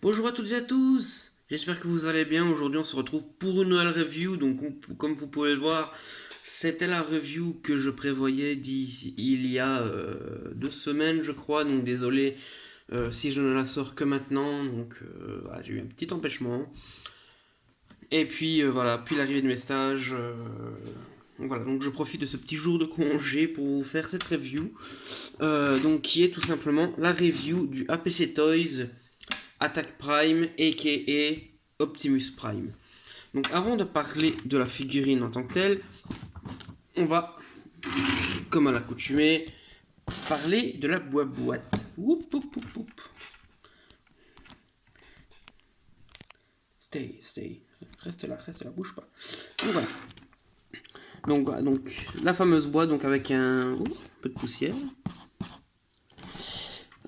Bonjour à toutes et à tous, j'espère que vous allez bien. Aujourd'hui on se retrouve pour une nouvelle review. Donc comme vous pouvez le voir, c'était la review que je prévoyais il y a 2 semaines je crois. Donc désolé si je ne la sors que maintenant. Donc voilà, j'ai eu un petit empêchement. Et puis voilà, puis l'arrivée de mes stages. Voilà, donc je profite de ce petit jour de congé pour vous faire cette review. Donc qui est tout simplement la review du APC Toys Attack Prime, aka Optimus Prime. Donc avant de parler de la figurine en tant que telle, on va, comme à l'accoutumée, parler de la boîte. Oup, oup, oup, oup. Stay. Reste là, bouge pas. Donc voilà. Donc la fameuse boîte, donc avec un peu de poussière,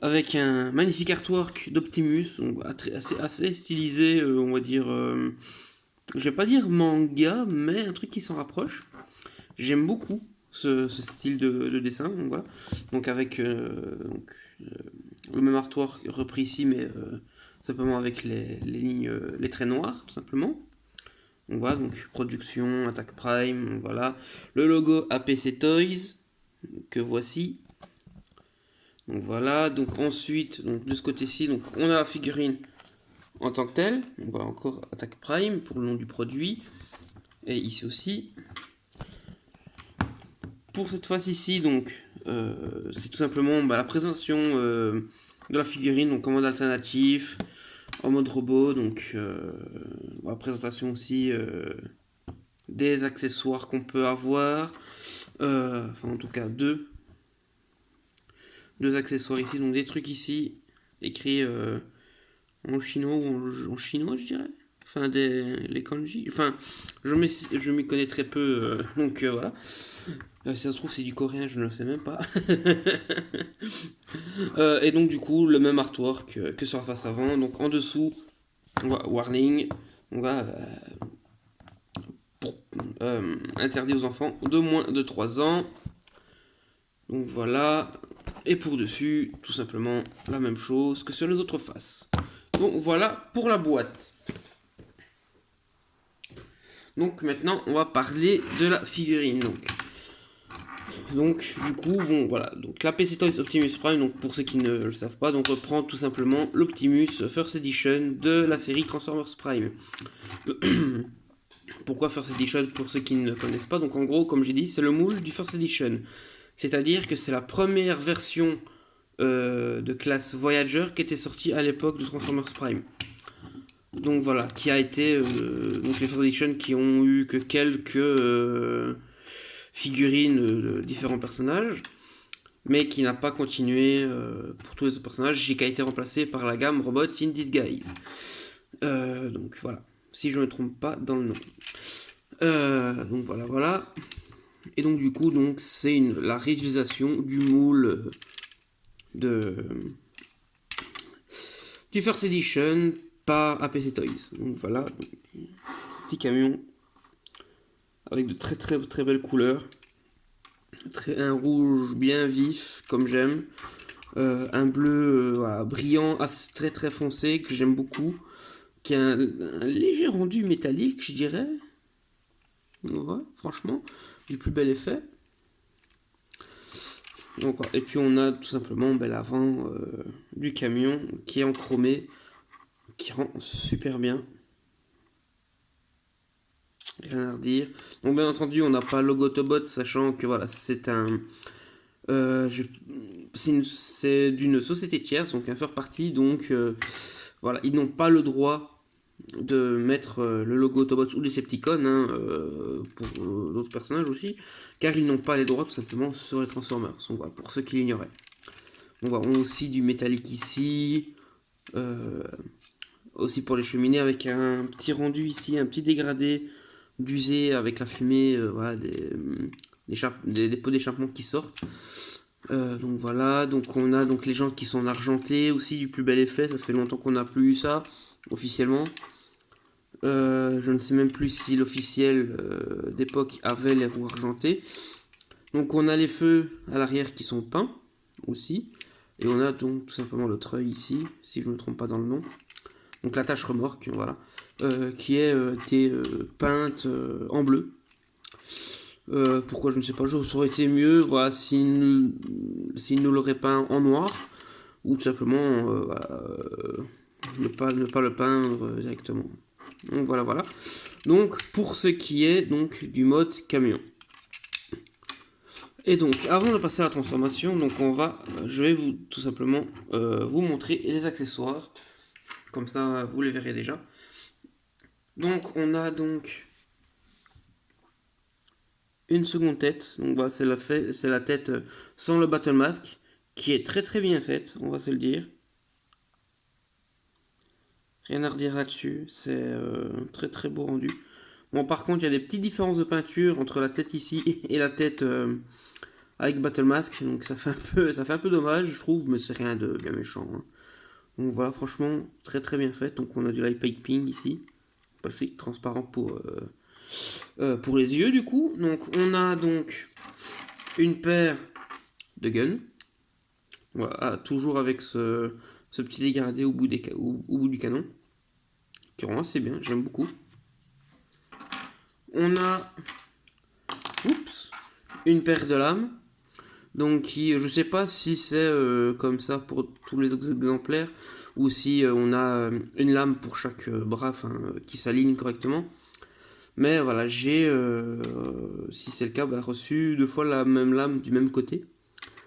avec un magnifique artwork d'Optimus, donc assez stylisé, on va dire. Je vais pas dire manga, mais un truc qui s'en rapproche. J'aime beaucoup ce style de dessin. Donc voilà. Donc avec le même artwork repris ici, mais simplement avec les lignes, les traits noirs, tout simplement. Donc voilà, donc production, Attack Prime, donc voilà. Le logo APC Toys, que voici. Donc voilà, donc ensuite, donc de ce côté-ci, donc on a la figurine en tant que telle. Donc voilà, encore Attack Prime pour le nom du produit. Et ici aussi. Pour cette face-ci, donc, c'est tout simplement la présentation de la figurine, donc en mode alternatif, en mode robot, donc la présentation aussi des accessoires qu'on peut avoir, enfin en tout cas deux accessoires ici, donc des trucs ici écrits en chinois ou en chinois je dirais, enfin les kanji, enfin je m'y connais très peu, donc voilà. Si ça se trouve, c'est du coréen, je ne le sais même pas. Et donc, du coup, le même artwork que sur la face avant. Donc, en dessous, on va warning. On va interdit aux enfants de moins de 3 ans. Donc, voilà. Et pour dessus, tout simplement la même chose que sur les autres faces. Donc, voilà pour la boîte. Donc, maintenant, on va parler de la figurine. Donc, du coup, bon, voilà. Donc, la PC Toys Optimus Prime, donc pour ceux qui ne le savent pas, donc reprend tout simplement l'Optimus First Edition de la série Transformers Prime. Pourquoi First Edition pour ceux qui ne connaissent pas? Donc, en gros, comme j'ai dit, c'est le moule du First Edition. C'est-à-dire que c'est la première version de classe Voyager qui était sortie à l'époque de Transformers Prime. Donc, voilà, qui a été. Donc, les First Edition qui ont eu que quelques figurines de différents personnages, mais qui n'a pas continué pour tous les autres personnages, qui a été remplacé par la gamme Robots in Disguise. Donc voilà, si je ne me trompe pas dans le nom. Donc voilà. Et donc du coup, donc c'est la réutilisation du moule du First Edition par APC Toys. Donc voilà, petit camion avec de très belles couleurs. Un rouge bien vif, comme j'aime. Un bleu voilà, brillant, très foncé, que j'aime beaucoup. Qui a un léger rendu métallique, je dirais. Ouais, franchement, du plus bel effet. Donc, et puis on a tout simplement l'avant du camion qui est en chromé, qui rend super bien. Rien à redire. Donc bien entendu, on n'a pas le logo Autobot, sachant que voilà, c'est un... c'est d'une société tierce, donc un third party, donc voilà, ils n'ont pas le droit de mettre le logo Autobots ou Decepticons pour d'autres personnages aussi, car ils n'ont pas les droits tout simplement sur les Transformers. Donc, voilà, pour ceux qui l'ignoraient. On voit aussi du métallique ici, aussi pour les cheminées avec un petit rendu ici, un petit dégradé d'usé avec la fumée, voilà, des pots d'échappement qui sortent. Donc voilà, donc on a donc les jantes qui sont argentées aussi du plus bel effet, ça fait longtemps qu'on n'a plus eu ça officiellement. Je ne sais même plus si l'officiel d'époque avait les roues argentées. Donc on a les feux à l'arrière qui sont peints aussi. Et on a donc tout simplement le treuil ici, si je ne me trompe pas dans le nom. donc l'attache remorque, voilà, qui est été peinte en bleu. Pourquoi je ne sais pas, ça aurait été mieux, voilà, s'il nous l'aurait peint en noir, ou tout simplement voilà, ne pas le peindre directement. Donc voilà. Donc pour ce qui est donc du mode camion. Et donc avant de passer à la transformation, donc je vais tout simplement vous montrer les accessoires. Comme ça vous les verrez déjà. Donc on a donc une seconde tête. Donc voilà, c'est la tête sans le battle mask, qui est très très bien faite, on va se le dire. Rien à redire là-dessus, c'est très très beau rendu. Bon, par contre, il y a des petites différences de peinture entre la tête ici et la tête avec battle mask, donc ça fait un peu dommage, je trouve, mais c'est rien de bien méchant. Hein. Donc voilà, franchement, très très bien fait. Donc on a du light piping ici, c'est transparent pour les yeux du coup. Donc on a donc une paire de guns, voilà, toujours avec ce petit dégradé au bout du canon, qui rend assez bien, j'aime beaucoup. On a une paire de lames, donc je sais pas si c'est comme ça pour tous les autres exemplaires, ou si on a une lame pour chaque bras, qui s'aligne correctement. Mais voilà, j'ai, si c'est le cas, reçu 2 fois la même lame du même côté.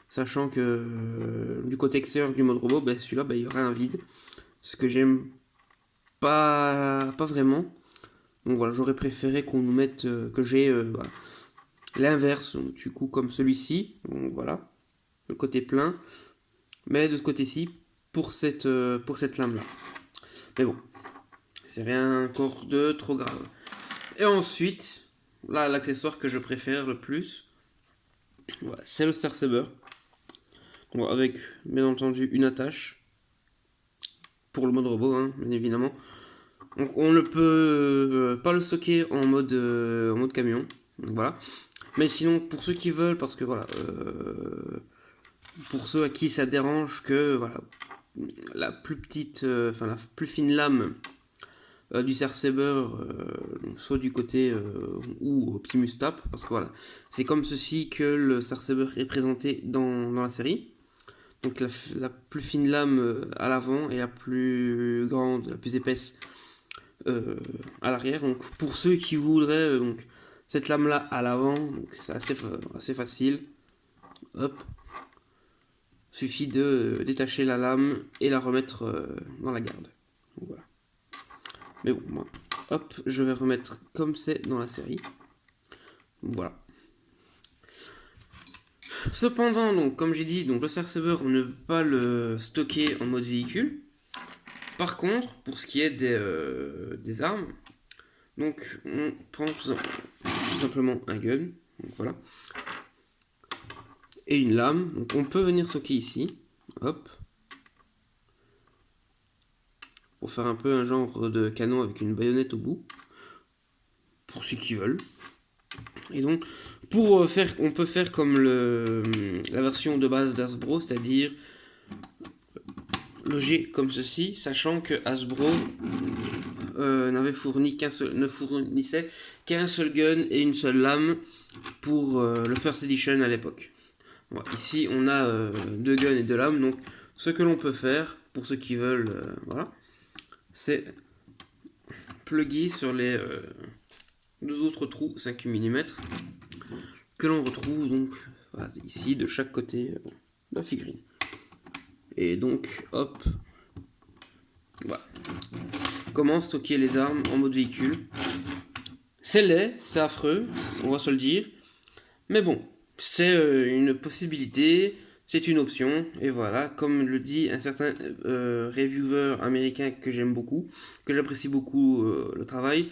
Sachant que du côté extérieur du mode robot, celui-là, il y aura un vide. Ce que j'aime pas vraiment. Donc voilà, j'aurais préféré qu'on nous mette, que j'ai voilà, l'inverse, du coup comme celui-ci. Donc voilà, le côté plein. Mais de ce côté-ci, pour cette lame-là. Mais bon, c'est rien encore de trop grave. Et ensuite, là, l'accessoire que je préfère le plus, voilà, c'est le Star Saber. Donc, avec, bien entendu, une attache. Pour le mode robot, hein, bien évidemment. Donc on ne peut pas le stocker en mode camion. Donc, voilà. Mais sinon, pour ceux qui veulent, parce que voilà, pour ceux à qui ça dérange que voilà, la plus petite, la plus fine lame du Star Saber soit du côté où Optimus tape, parce que voilà, c'est comme ceci que le Star Saber est présenté dans la série. Donc la plus fine lame à l'avant et la plus grande, la plus épaisse à l'arrière. Donc pour ceux qui voudraient donc cette lame là à l'avant, c'est assez facile. Hop, suffit de détacher la lame et la remettre dans la garde. Donc, voilà. Mais bon, moi, hop, je vais remettre comme c'est dans la série. Voilà. Cependant, donc, comme j'ai dit, donc, le Star Saber, on ne peut pas le stocker en mode véhicule. Par contre, pour ce qui est des armes, donc on prend tout simplement un gun, donc voilà, et une lame. Donc on peut venir stocker ici, hop, pour faire un peu un genre de canon avec une baïonnette au bout, pour ceux qui veulent. Et donc, on peut faire comme la version de base d'Hasbro, c'est-à-dire loger comme ceci, sachant que Hasbro ne fournissait qu'un seul gun et une seule lame pour le First Edition à l'époque. Voilà, ici, on a 2 guns et 2 lames, donc ce que l'on peut faire, pour ceux qui veulent, voilà, c'est plugger sur les 2 autres trous 5 mm que l'on retrouve donc voilà, ici de chaque côté de la figurine. Et donc, hop, voilà. Comment stocker les armes en mode véhicule. C'est laid, c'est affreux, on va se le dire. Mais bon, c'est une possibilité, c'est une option. Et voilà, comme le dit un certain reviewer américain que j'aime beaucoup, que j'apprécie beaucoup le travail,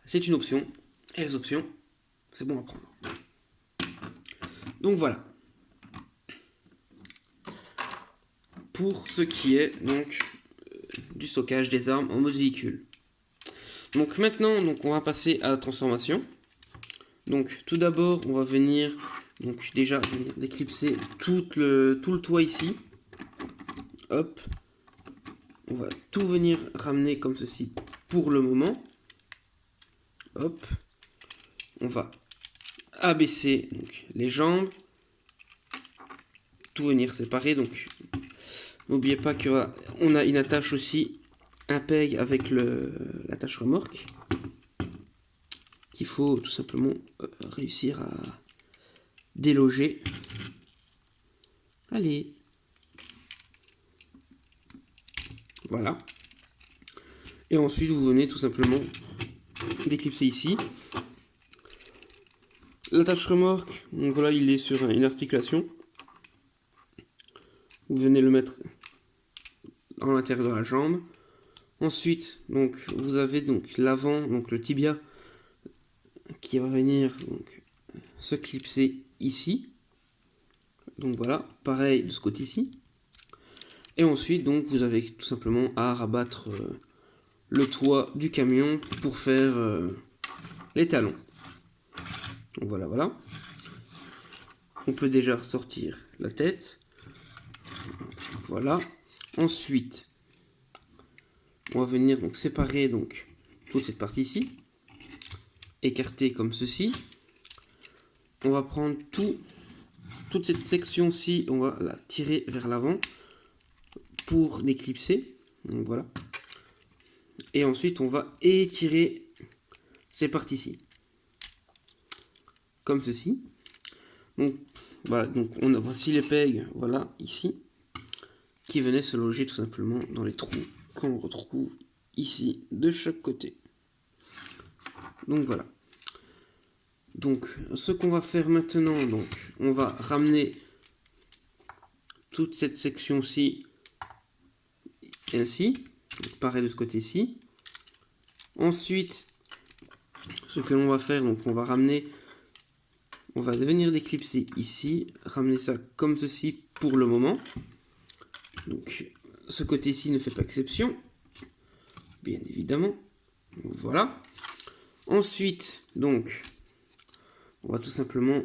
c'est une option. Et les options, c'est bon à prendre. Donc voilà. Pour ce qui est donc du stockage des armes en mode véhicule. Donc maintenant, on va passer à la transformation. Donc tout d'abord, on va venir déclipser tout le toit ici. Hop. on va tout venir ramener comme ceci pour le moment. Hop. On va abaisser donc, les jambes. Tout venir séparer. Donc, n'oubliez pas qu'on a une attache aussi, un peg avec l'attache remorque. Qu'il faut tout simplement réussir à déloger. Allez. Voilà. Et ensuite, vous venez tout simplement déclipser ici. L'attache remorque, donc voilà, il est sur une articulation. Vous venez le mettre en l'intérieur de la jambe. Ensuite, donc, vous avez donc l'avant, donc le tibia, qui va venir donc, se clipser ici. Donc voilà, pareil de ce côté-ci. Et ensuite, donc, vous avez tout simplement à rabattre le toit du camion pour faire les talons. Donc voilà, voilà. On peut déjà ressortir la tête. Voilà. Ensuite, on va venir donc séparer donc toute cette partie ici, écarter comme ceci. On va prendre toute cette section-ci, on va la tirer vers l'avant pour déclipser. Donc voilà. Et ensuite, on va étirer ces parties-ci, comme ceci. Donc voilà, donc voici les pegs, voilà, ici, qui venaient se loger tout simplement dans les trous qu'on retrouve ici de chaque côté. Donc voilà. Donc ce qu'on va faire maintenant, donc on va ramener toute cette section-ci ainsi, pareil de ce côté-ci. Ensuite, ce que l'on va faire, donc on va ramener, on va venir déclipser ici, ramener ça comme ceci pour le moment. Donc ce côté-ci ne fait pas exception, bien évidemment. Voilà. Ensuite, donc, on va tout simplement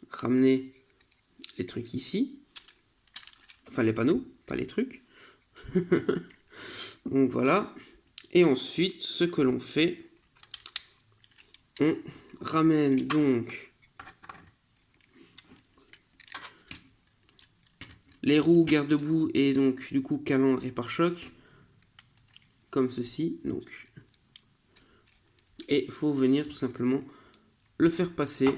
ramener les trucs ici. Enfin, les panneaux, pas les trucs. Donc voilà. Et ensuite, ce que l'on fait, on ramène donc les roues garde-boue et donc du coup calandre et pare-choc comme ceci. Donc, et il faut venir tout simplement le faire passer.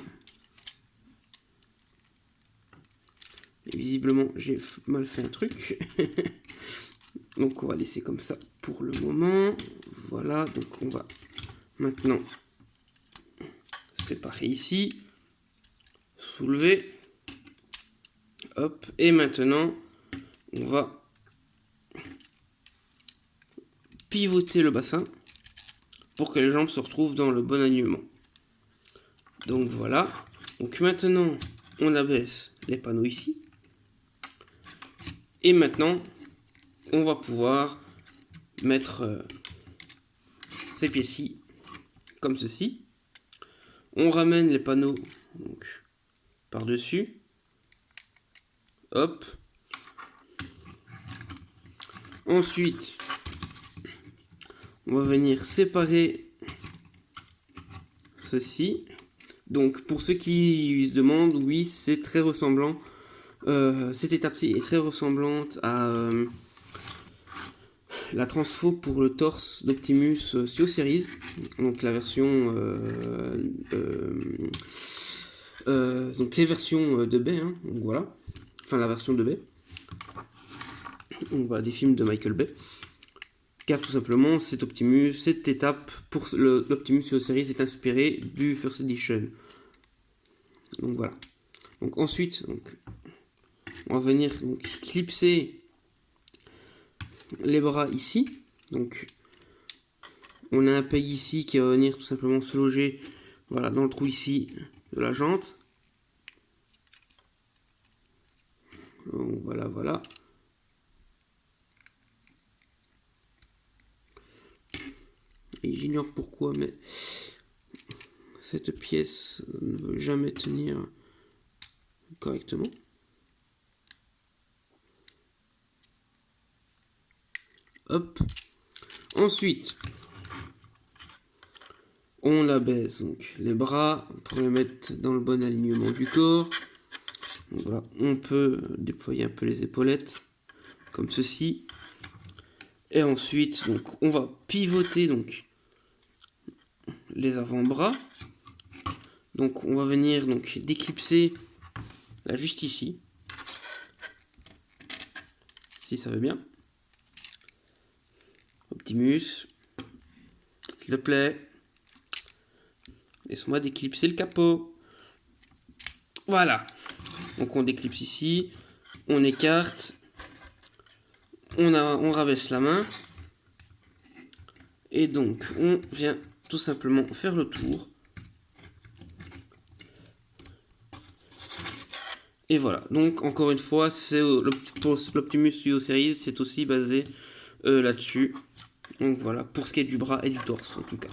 Et visiblement, j'ai mal fait un truc. Donc on va laisser comme ça pour le moment. Voilà, donc on va maintenant séparer ici, soulever, hop, et maintenant on va pivoter le bassin pour que les jambes se retrouvent dans le bon alignement. Donc voilà, donc maintenant on abaisse les panneaux ici, et maintenant on va pouvoir mettre ces pieds-ci comme ceci. On ramène les panneaux donc par-dessus. Hop. Ensuite, on va venir séparer ceci. Donc pour ceux qui se demandent, oui, c'est très ressemblant. Cette étape-ci est très ressemblante à la transfo pour le torse d'Optimus SeaSeries, donc la version donc les versions de Bay, hein, donc voilà, enfin la version de Bay, donc voilà des films de Michael Bay, car tout simplement cet Optimus, cette étape pour l'Optimus SeaSeries est inspirée du First Edition. Donc voilà. Donc ensuite, donc, on va venir donc clipser les bras ici. Donc on a un peg ici qui va venir tout simplement se loger, voilà, dans le trou ici de la jante. Donc voilà, voilà. Et j'ignore pourquoi, mais cette pièce ne veut jamais tenir correctement. Hop. Ensuite, on abaisse donc les bras pour les mettre dans le bon alignement du corps. Donc voilà, on peut déployer un peu les épaulettes comme ceci. Et ensuite, donc, on va pivoter donc les avant-bras. Donc on va venir donc déclipser là juste ici. Si ça va bien. Optimus, s'il te plaît. Laisse-moi déclipser le capot. Voilà. Donc on déclipse ici. On écarte. On rabaisse la main. Et donc on vient tout simplement faire le tour. Et voilà. Donc encore une fois, c'est l'Optimus Studio Series, c'est aussi basé là-dessus. Donc voilà, pour ce qui est du bras et du torse en tout cas.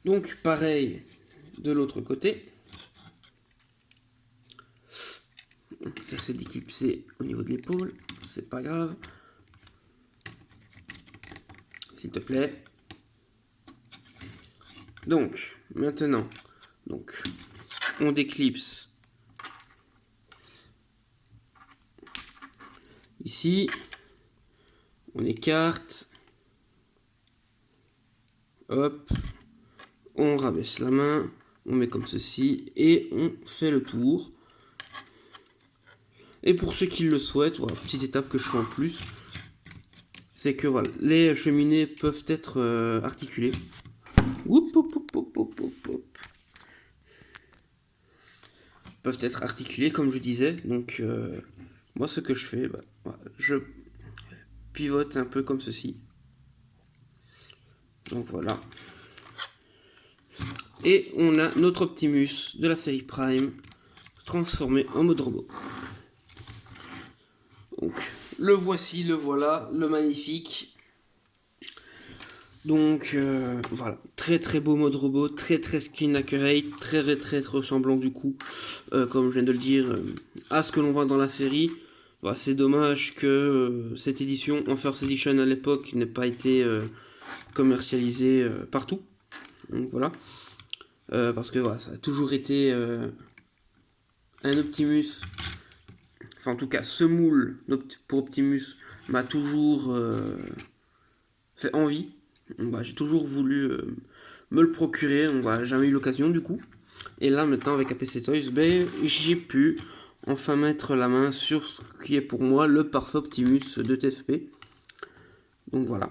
Donc pareil de l'autre côté. Ça s'est déclipsé au niveau de l'épaule, c'est pas grave. S'il te plaît. Donc maintenant, donc on déclipse ici. On écarte. Hop. On rabaisse la main. On met comme ceci. Et on fait le tour. Et pour ceux qui le souhaitent, voilà, petite étape que je fais en plus. C'est que voilà, les cheminées peuvent être articulées. Oup, oup, oup, oup, oup, oup, oup. Peuvent être articulées comme je disais. Donc moi ce que je fais, bah, voilà, je pivote un peu comme ceci. Donc voilà. Et on a notre Optimus de la série Prime transformé en mode robot. Donc le voici, le voilà, le magnifique. Donc voilà, très très beau mode robot, très très screen accurate, très très ressemblant du coup, comme je viens de le dire, à ce que l'on voit dans la série. Voilà, c'est dommage que cette édition en First Edition à l'époque n'ait pas été commercialisée partout. Donc voilà, parce que voilà, ça a toujours été un Optimus. Enfin, en tout cas, ce moule pour Optimus m'a toujours fait envie. Donc, bah, j'ai toujours voulu me le procurer. Donc, voilà, jamais eu l'occasion du coup. Et là, maintenant, avec APC Toys, ben, j'ai pu enfin mettre la main sur ce qui est pour moi le parfait Optimus de TFP. Donc voilà.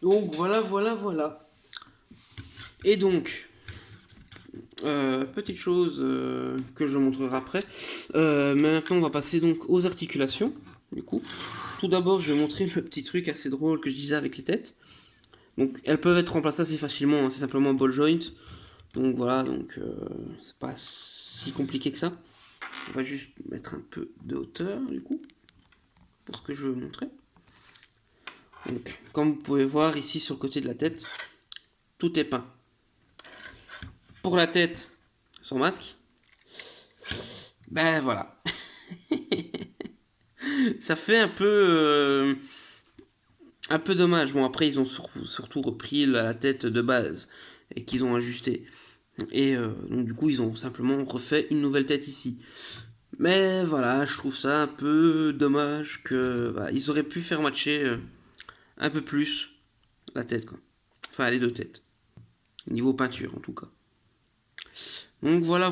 Donc voilà. Et donc, petite chose que je montrerai après. Mais maintenant, on va passer donc aux articulations. Du coup, tout d'abord, je vais montrer le petit truc assez drôle que je disais avec les têtes. Donc, elles peuvent être remplacées assez facilement. Hein, c'est simplement un ball joint. Donc voilà, donc c'est pas si compliqué que ça. On va juste mettre un peu de hauteur du coup pour ce que je veux montrer. Donc, comme vous pouvez voir ici sur le côté de la tête, tout est peint. Pour la tête, sans masque. Ben voilà. Ça fait un peu dommage. Bon, après, ils ont surtout repris la tête de base et qu'ils ont ajusté. Et donc, du coup, ils ont simplement refait une nouvelle tête ici. Mais voilà, je trouve ça un peu dommage que bah, ils auraient pu faire matcher un peu plus la tête, quoi. Enfin, les deux têtes. Niveau peinture, en tout cas. Donc voilà.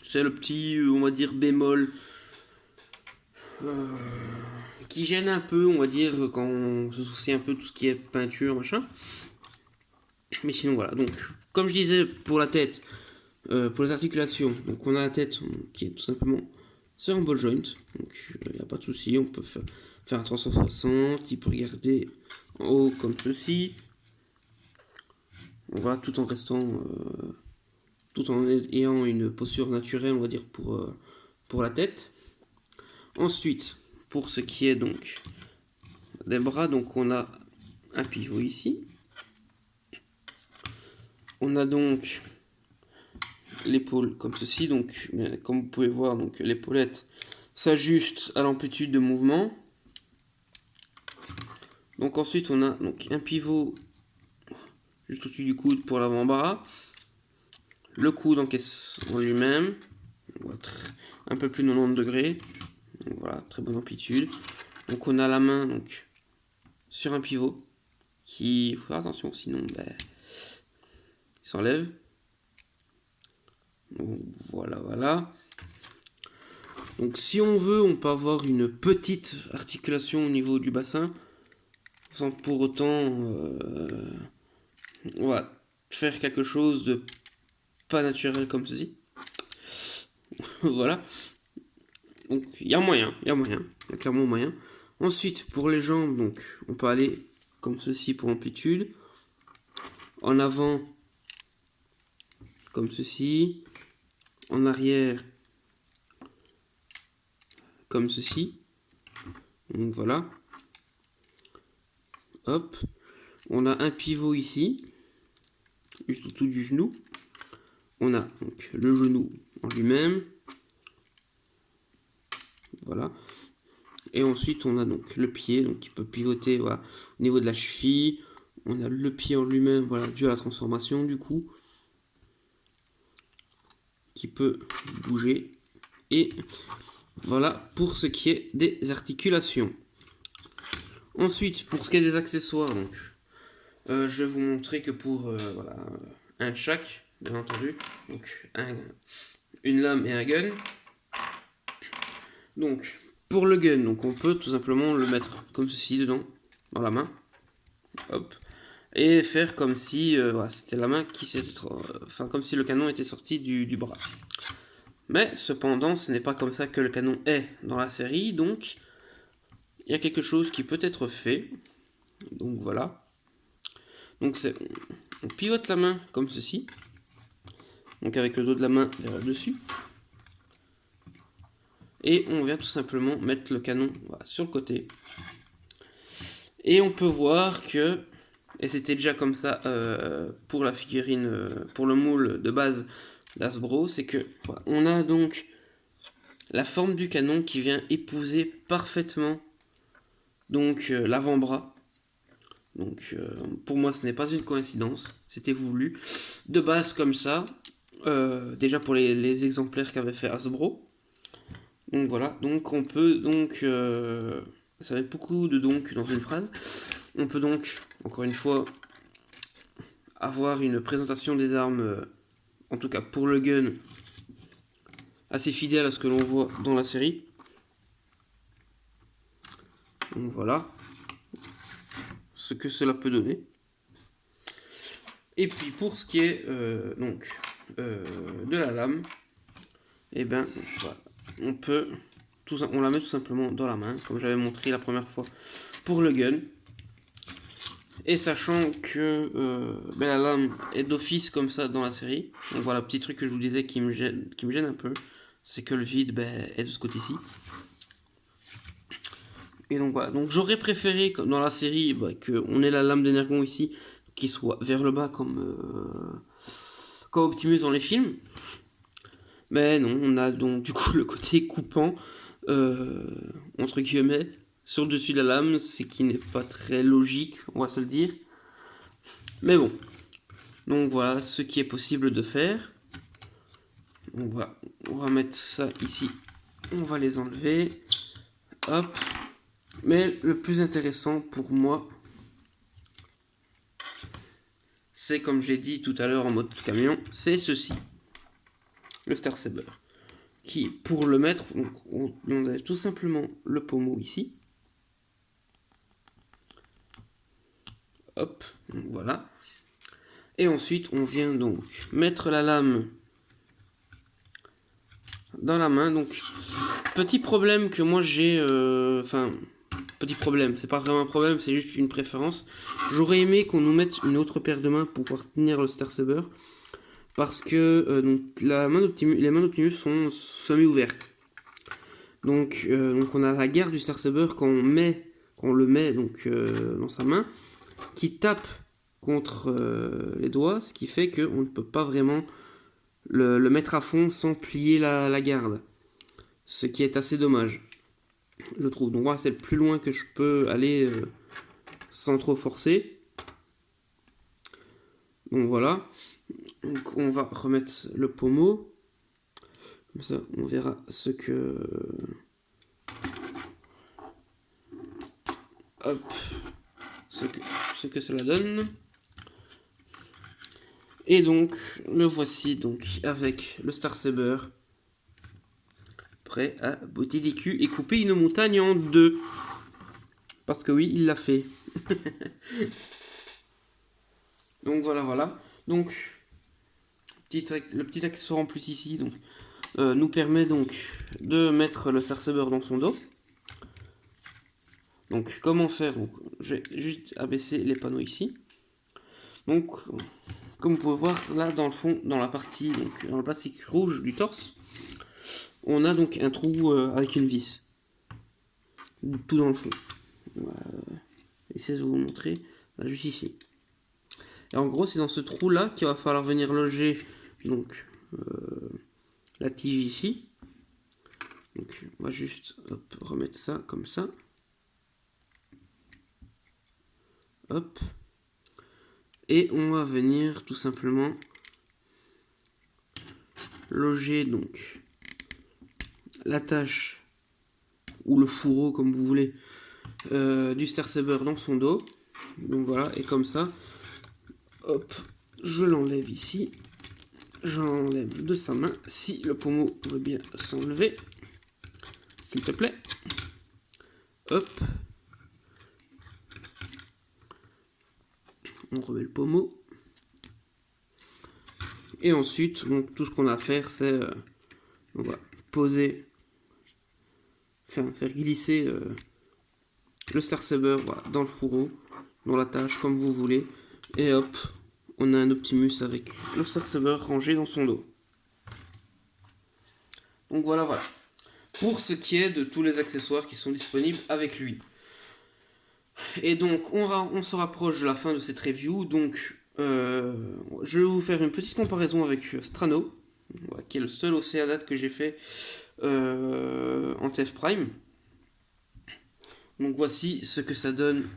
C'est le petit, on va dire, bémol qui gêne un peu, on va dire, quand on se soucie un peu de tout ce qui est peinture, machin. Mais sinon, voilà. Donc, comme je disais, pour la tête, pour les articulations, donc on a la tête qui est tout simplement sur un ball joint. Donc, il n'y a pas de souci, on peut faire un 360, il peut regarder en haut comme ceci. Voilà, tout en restant, tout en ayant une posture naturelle, on va dire, pour la tête. Ensuite, pour ce qui est donc des bras, donc on a un pivot ici. On a donc l'épaule comme ceci, donc comme vous pouvez voir, donc l'épaulette s'ajuste à l'amplitude de mouvement. Donc ensuite on a donc un pivot juste au-dessus du coude pour l'avant-bras. Le coude en lui-même, un peu plus de 90 degrés. Donc voilà, très bonne amplitude. Donc on a la main donc sur un pivot qui, faut faire attention sinon il s'enlève. Donc voilà. Donc si on veut, on peut avoir une petite articulation au niveau du bassin sans pour autant faire quelque chose de pas naturel comme ceci. Voilà. Donc il y a clairement moyen. Ensuite, pour les jambes, donc on peut aller comme ceci pour amplitude. En avant, comme ceci. En arrière, comme ceci. Donc voilà. Hop. On a un pivot ici, juste au-dessous du genou. On a donc le genou en lui-même. Voilà. Et ensuite, on a donc le pied, donc qui peut pivoter voilà, au niveau de la cheville. On a le pied en lui-même, voilà, dû à la transformation du coup, qui peut bouger. Et voilà pour ce qui est des articulations. Ensuite, pour ce qui est des accessoires, donc, je vais vous montrer que pour voilà, un chaque, bien entendu, donc une lame et un gun. Donc, pour le gun, donc on peut tout simplement le mettre comme ceci dedans, dans la main. Hop. Et faire comme si voilà, c'était la main qui s'était. Enfin, comme si le canon était sorti du bras. Mais cependant, ce n'est pas comme ça que le canon est dans la série, donc il y a quelque chose qui peut être fait. Donc voilà. Donc on pivote la main comme ceci. Donc avec le dos de la main vers le dessus. Et on vient tout simplement mettre le canon voilà, sur le côté. Et on peut voir que, et c'était déjà comme ça pour la figurine, pour le moule de base d'Hasbro, c'est que voilà, on a donc la forme du canon qui vient épouser parfaitement donc l'avant-bras. Donc pour moi ce n'est pas une coïncidence, c'était voulu. De base comme ça, déjà pour les exemplaires qu'avait fait Hasbro. Donc voilà, donc on peut donc, ça va être beaucoup de donc dans une phrase. On peut donc, encore une fois, avoir une présentation des armes, en tout cas pour le gun, assez fidèle à ce que l'on voit dans la série. Donc voilà ce que cela peut donner. Et puis pour ce qui est de la lame, et ben voilà, on la met tout simplement dans la main, comme j'avais montré la première fois pour le gun. Et sachant que la lame est d'office comme ça dans la série, donc voilà, petit truc que je vous disais qui me gêne un peu, c'est que le vide est de ce côté-ci. Et donc voilà, donc j'aurais préféré dans la série qu'on ait la lame d'énergon ici qui soit vers le bas comme Optimus dans les films. Mais non, on a donc du coup le côté coupant entre guillemets sur le dessus de la lame, ce qui n'est pas très logique, on va se le dire. Mais bon, donc voilà ce qui est possible de faire. On va mettre ça ici, on va les enlever. Hop. Mais le plus intéressant pour moi, c'est comme j'ai dit tout à l'heure en mode camion, c'est ceci. Le Star Saber. Qui, pour le mettre, donc, on a tout simplement le pommeau ici. Hop, donc voilà. Et ensuite, on vient donc mettre la lame dans la main. Donc, petit problème que moi j'ai... petit problème, c'est pas vraiment un problème, c'est juste une préférence. J'aurais aimé qu'on nous mette une autre paire de mains pour pouvoir tenir le Star Saber. Parce que donc, les mains d'Optimus sont semi-ouvertes. Donc on a la garde du Star Saber quand on le met donc, dans sa main, qui tape contre les doigts, ce qui fait qu'on ne peut pas vraiment le mettre à fond sans plier la garde. Ce qui est assez dommage, je trouve. Donc voilà, c'est le plus loin que je peux aller sans trop forcer. Donc voilà. Donc on va remettre le pommeau. Comme ça, on verra ce que... Hop. Ce que cela donne. Et donc, le voici donc avec le Star Saber. Prêt à botter des culs et couper une montagne en deux. Parce que oui, il l'a fait. Donc voilà. Donc, le petit accessoire en plus ici donc, nous permet donc de mettre le Star Saber dans son dos. Donc comment faire? Donc, je vais juste abaisser les panneaux ici. Donc, comme vous pouvez voir là dans le fond, dans la partie, donc, dans le plastique rouge du torse, on a donc un trou avec une vis. Tout dans le fond. Essayez de vous montrer, là, juste ici. Et en gros, c'est dans ce trou là qu'il va falloir venir loger donc la tige ici. Donc on va juste remettre ça comme ça. Hop. Et on va venir tout simplement loger donc l'attache ou le fourreau comme vous voulez du Star Saber dans son dos. Donc voilà, et comme ça, hop, je l'enlève ici. J'enlève de sa main si le pommeau veut bien s'enlever, s'il te plaît. Hop. On remet le pommeau. Et ensuite, donc, tout ce qu'on a à faire, c'est on va poser, faire glisser le Star Saber voilà, dans le fourreau, dans la tâche, comme vous voulez. Et hop, on a un Optimus avec le Star Saber rangé dans son dos. Donc voilà. Pour ce qui est de tous les accessoires qui sont disponibles avec lui. Et donc, on se rapproche de la fin de cette review. Donc, je vais vous faire une petite comparaison avec Strano, qui est le seul OC à date que j'ai fait en TF Prime. Donc, voici ce que ça donne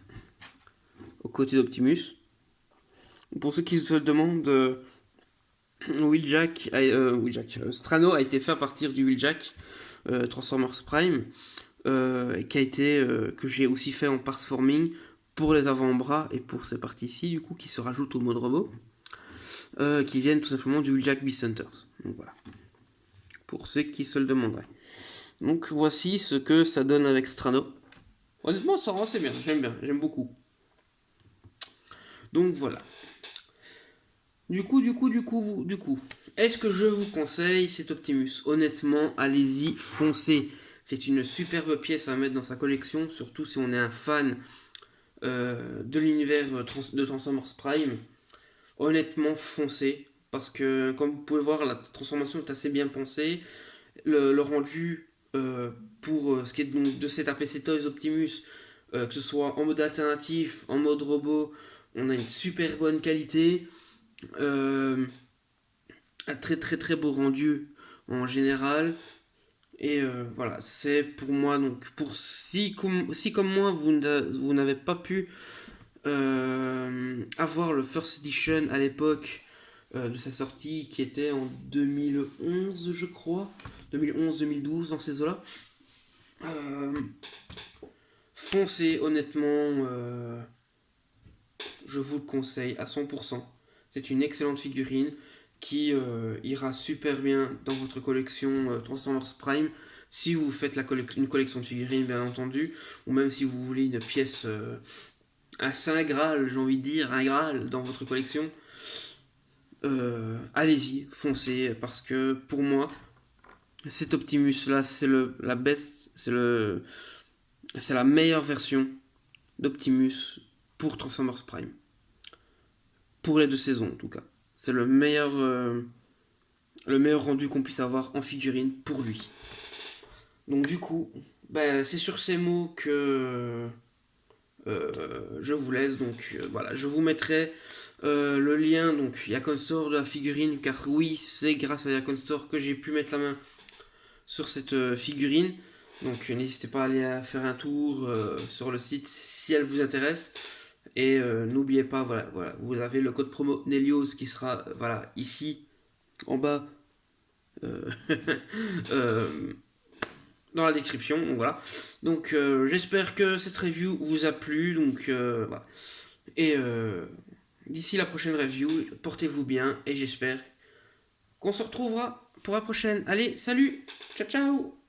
aux côtés d'Optimus. Pour ceux qui se le demandent, Strano a été fait à partir du Wheeljack Transformers Prime. Que j'ai aussi fait en parts forming pour les avant-bras et pour ces parties-ci du coup qui se rajoutent au mode robot qui viennent tout simplement du Wheeljack Beast Hunters. Donc voilà, pour ceux qui se le demanderaient. Donc voici ce que ça donne avec Strano. Honnêtement ça rend assez bien, j'aime beaucoup. Donc voilà. Du coup, est-ce que je vous conseille cet Optimus? Honnêtement, allez-y, foncez. C'est une superbe pièce à mettre dans sa collection, surtout si on est un fan de l'univers de Transformers Prime. Honnêtement, foncez. Parce que, comme vous pouvez voir, la transformation est assez bien pensée. Le rendu pour ce qui est donc de cet APC Toys Optimus, que ce soit en mode alternatif, en mode robot, on a une super bonne qualité. Un très beau rendu en général. Et voilà, c'est pour moi, donc, si comme moi, vous n'avez pas pu avoir le First Edition à l'époque de sa sortie, qui était en 2011, je crois, 2011-2012, dans ces eaux-là, foncez, honnêtement, je vous le conseille à 100%. C'est une excellente figurine qui ira super bien dans votre collection Transformers Prime, si vous faites une collection de figurines bien entendu, ou même si vous voulez une pièce, un saint graal, j'ai envie de dire, un graal dans votre collection, allez-y, foncez, parce que pour moi, cet Optimus là, c'est la meilleure version d'Optimus pour Transformers Prime. Pour les 2 saisons en tout cas. C'est le meilleur rendu qu'on puisse avoir en figurine pour lui. Donc du coup, c'est sur ces mots que je vous laisse. Donc voilà, je vous mettrai le lien, donc Yakon Store de la figurine, car oui, c'est grâce à Yakon Store que j'ai pu mettre la main sur cette figurine. Donc n'hésitez pas à aller faire un tour sur le site si elle vous intéresse. Et n'oubliez pas, voilà, vous avez le code promo Nelios qui sera voilà, ici en bas euh, euh, dans la description. Donc voilà. Donc j'espère que cette review vous a plu. Donc voilà. Et d'ici la prochaine review, portez-vous bien et j'espère qu'on se retrouvera pour la prochaine. Allez, salut, ciao ciao.